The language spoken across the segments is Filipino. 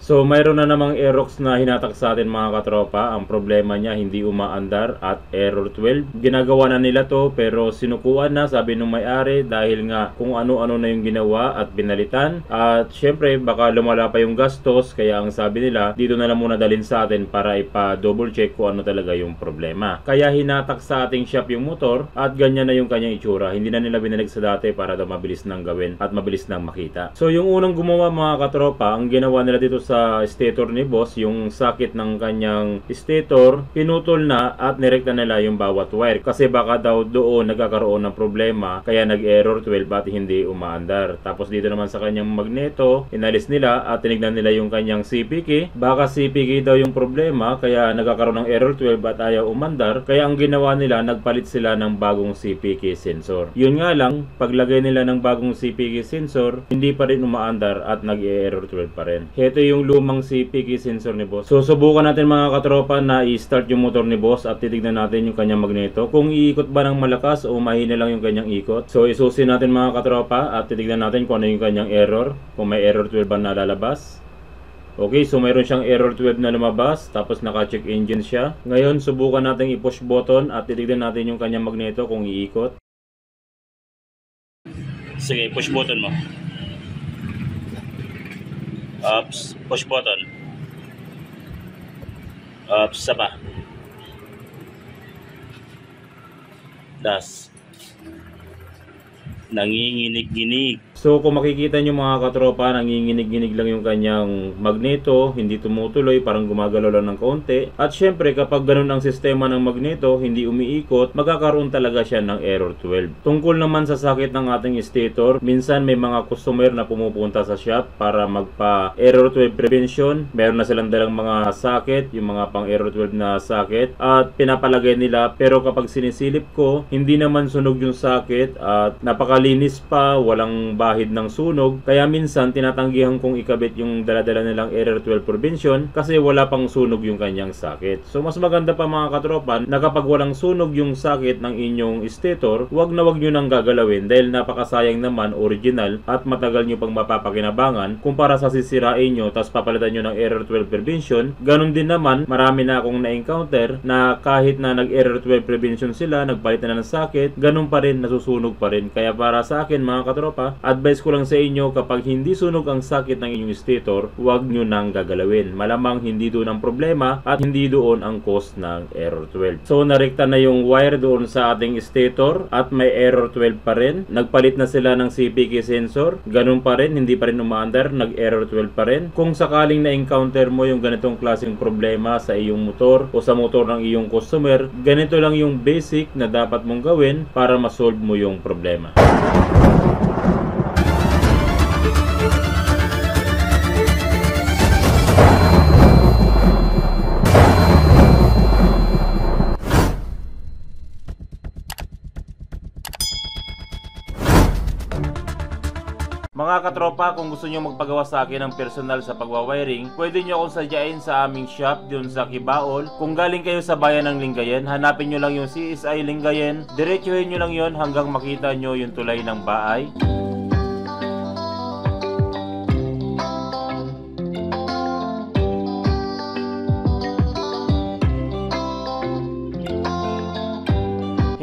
So mayroon na namang Aerox na hinatak sa atin mga katropa. Ang problema niya hindi umaandar at error 12. Ginagawa na nila to pero sinukuan na sabi nung may-ari dahil nga kung ano-ano na yung ginawa at binalitan. At syempre baka lumala pa yung gastos kaya ang sabi nila dito na lang muna dalhin sa atin para ipa-double check kung ano talaga yung problema. Kaya hinatak sa ating shop yung motor at ganyan na yung kanyang itsura. Hindi na nila binalik sa dati para daw mabilis nang gawin at mabilis nang makita. So yung unang gumawa mga katropa, ang ginawa nila dito sa stator ni boss, yung sakit ng kanyang stator, pinutol na at nirekta nila yung bawat wire. Kasi baka daw doon nagkakaroon ng problema kaya nag-error 12 at hindi umaandar. Tapos dito naman sa kanyang magneto, inalis nila at tinignan nila yung kanyang CPK. Baka CPK daw yung problema kaya nagkakaroon ng error 12 at ayaw umandar. Kaya ang ginawa nila, nagpalit sila ng bagong CPK sensor. Yun nga lang, paglagay nila ng bagong CPK sensor, hindi pa rin umaandar at nag-error 12 pa rin. Ito yung lumang CPK sensor ni boss. So subukan natin mga katropa na i-start yung motor ni boss at titignan natin yung kanyang magneto kung iikot ba ng malakas o mahina lang yung kanyang ikot. So isusin natin mga katropa at titignan natin kung ano yung kanyang error, kung may error 12 ba na lalabas. Okay, so mayroon siyang error 12 na lumabas tapos naka-check engine siya. Ngayon subukan natin i-push button at titignan natin yung kanyang magneto kung iikot. Sige, push button mo. Ups, push button. Ups, isa pa. Das. Nanginginig-ginig. So kung makikita nyo mga katropa, nanginginig-ginig lang yung kanyang magneto, hindi tumutuloy, parang gumagalaw lang ng kaunti. At syempre kapag ganun ang sistema ng magneto, hindi umiikot, magkakaroon talaga siya ng error 12. Tungkol naman sa sakit ng ating stator, minsan may mga customer na pumupunta sa shop para magpa error 12 prevention. Meron na silang dalang mga socket, yung mga pang error 12 na socket, at pinapalagay nila. Pero kapag sinisilip ko, hindi naman sunog yung socket at napakalinis pa, walang bahid ng sunog. Kaya minsan tinatanggihan kong ikabit yung daladala nilang error 12 prevention kasi wala pang sunog yung kanyang socket. So mas maganda pa mga katropa na kapag walang sunog yung socket ng inyong stator, wag nyo nang gagalawin dahil napakasayang naman original at matagal nyo pang mapapakinabangan kumpara sa sisirain nyo tapos papalitan nyo ng error 12 prevention. Ganon din naman, marami na akong na-encounter na kahit na nag-error 12 prevention sila, nagpalit na ng socket, ganon pa rin, nasusunog pa rin. Kaya para sa akin mga katropa, advice ko lang sa inyo kapag hindi sunog ang socket ng inyong stator, huwag nyo nang gagalawin. Malamang hindi doon ang problema at hindi doon ang cause ng error 12. So narekta na yung wire doon sa ating stator at may error 12 pa rin. Nagpalit na sila ng CPK sensor, ganun pa rin, hindi pa rin umaandar, nag-error 12 pa rin. Kung sakaling na-encounter mo yung ganitong klaseng problema sa iyong motor o sa motor ng iyong customer, ganito lang yung basic na dapat mong gawin para ma-solve mo yung problema. Mga katropa, kung gusto nyo magpagawa sa akin ng personal sa pagwawiring, pwede nyo akong sadyain sa aming shop dun sa Kibaol. Kung galing kayo sa bayan ng Lingayen, hanapin nyo lang yung CSI Lingayen, diretsuhin nyo lang yon hanggang makita nyo yung tulay ng bahay.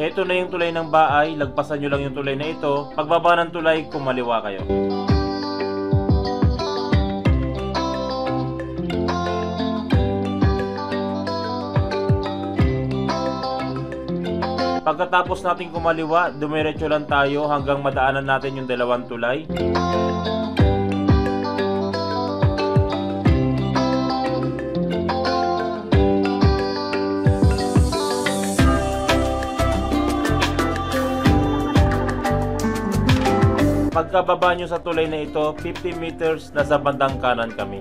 Ito na yung tulay ng bahay, lagpasan nyo lang yung tulay na ito. Pagbaba ng tulay, kumaliwa kayo. Pagkatapos natin kumaliwa, dumiretso lang tayo hanggang madaanan natin yung dalawang tulay. Pagkababa nyo sa tulay na ito, 50 meters, nasa bandang kanan kami.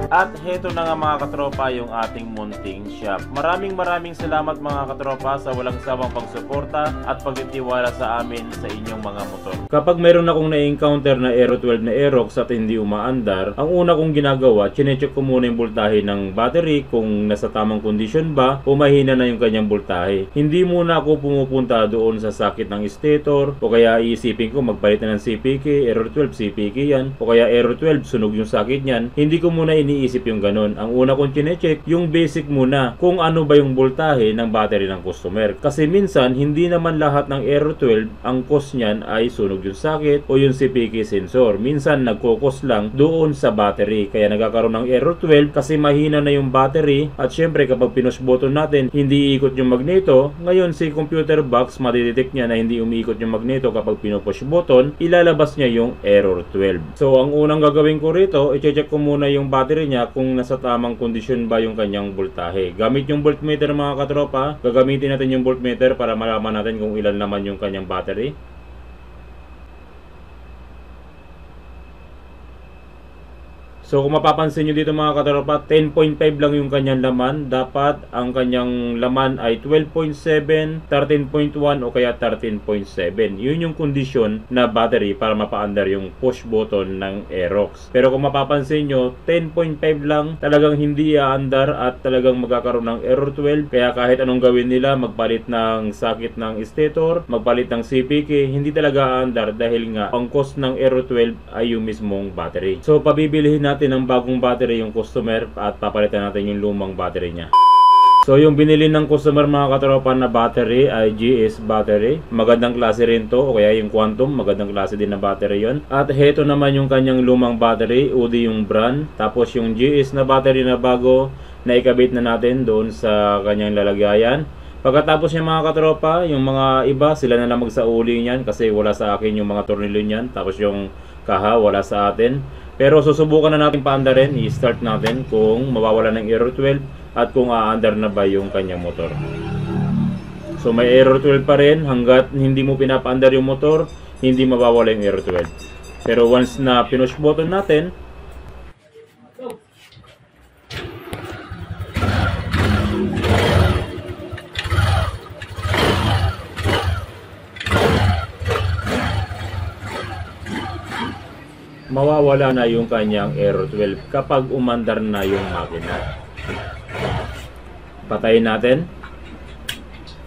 At heto na nga mga katropa yung ating munting shop. Maraming salamat mga katropa sa walang sawang pagsuporta at pagtitiwala sa amin sa inyong mga motor. Kapag meron akong na-encounter na Aero 12 na Aerox at hindi umaandar, ang una kong ginagawa, chinecheck ko muna yung voltahe ng battery kung nasa tamang kondisyon ba o mahina na yung kanyang voltahe. Hindi muna ako pumupunta doon sa sakit ng stator o kaya iisipin ko magpalit na ng CPK, Aero 12 CPK yan o kaya Aero 12 sunog yung sakit niyan. Hindi ko muna iniisip yung ganun. Ang una kong chinecheck yung basic muna kung ano ba yung voltahe ng battery ng customer. Kasi minsan hindi naman lahat ng Aero 12 ang cause niyan ay sunog yung sakit o yung CPK sensor. Minsan nagkokos lang doon sa battery. Kaya nagkakaroon ng Aero 12 kasi mahina na yung battery at syempre kapag pinush button natin hindi iikot yung magneto. Ngayon si computer box madidetect niya na hindi umiikot yung magneto kapag pinupush button, ilalabas niya yung error 12. So ang unang gagawin ko rito, i-check ko muna yung battery niya kung nasa tamang kondisyon ba yung kanyang voltahe. Gamit yung voltmeter mga katropa, gagamitin natin yung voltmeter para malaman natin kung ilan naman yung kanyang battery. So kung mapapansin nyo dito mga katropa, 10.5 lang yung kanyang laman. Dapat ang kanyang laman ay 12.7, 13.1 o kaya 13.7. Yun yung kondisyon na battery para mapaandar yung push button ng Aerox. Pero kung mapapansin nyo, 10.5 lang, talagang hindi aandar at talagang magkakaroon ng error 12. Kaya kahit anong gawin nila, magpalit ng sakit ng stator, magpalit ng CPK, hindi talaga aandar dahil nga ang cost ng error 12 ay yung mismong battery. So pabibilihin natin ng bagong battery yung customer at papalitan natin yung lumang battery niya. So yung binili ng customer mga katropa na battery ay GS battery. Magandang klase rin to o kaya yung Quantum, magandang klase din na battery yon. At heto naman yung kanyang lumang battery, UD yung brand. Tapos yung GS na battery na bago na ikabit na natin doon sa kanyang lalagayan. Pagkatapos niya mga katropa, yung mga iba sila na lang magsauli niyan kasi wala sa akin yung mga tornilyo niyan. Tapos yung kaha wala sa atin. Pero susubukan na natin paandarin, i-start natin kung mawawala ng error 12 at kung aandar na ba yung kanyang motor. So may error 12 pa rin, hanggat hindi mo pinapaandar yung motor, hindi mawawala yung error 12. Pero once na pinush button natin, mawawala na yung kanyang error 12 kapag umandar na yung makina. Patayin natin.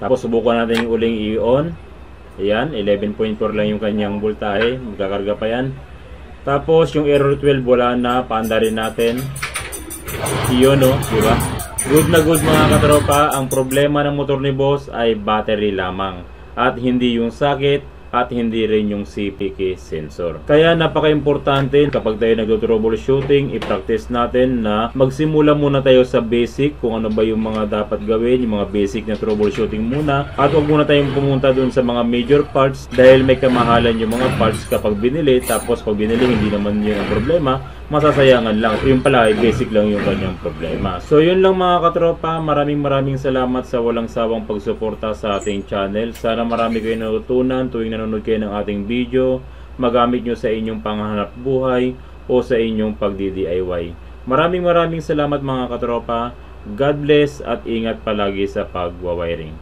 Tapos subukan natin yung uling i-on. Ayan, 11.4 lang yung kanyang voltahe. Magkakarga pa yan. Tapos yung error 12 wala na. Paandarin natin. Yun o, diba? Good na good mga katropa. Ang problema ng motor ni boss ay battery lamang. At hindi yung sakit. At hindi rin yung CPK sensor. Kaya napaka-importante kapag tayo nagdo-troubleshooting, i-practice natin na magsimula muna tayo sa basic, kung ano ba yung mga dapat gawin, yung mga basic na troubleshooting muna. At huwag muna tayong pumunta dun sa mga major parts dahil may kamahalan yung mga parts kapag binili. Tapos pag binili, hindi naman yun ang problema. Masasayangan lang. Yung pala ay basic lang yung kanyang problema. So yun lang mga katropa. Maraming salamat sa walang sawang pagsuporta sa ating channel. Sana marami kayo natutunan tuwing nanonood kayo ng ating video. Magamit nyo sa inyong panghanap buhay o sa inyong pagdi-DIY. Maraming salamat mga katropa. God bless at ingat palagi sa pagwawiring.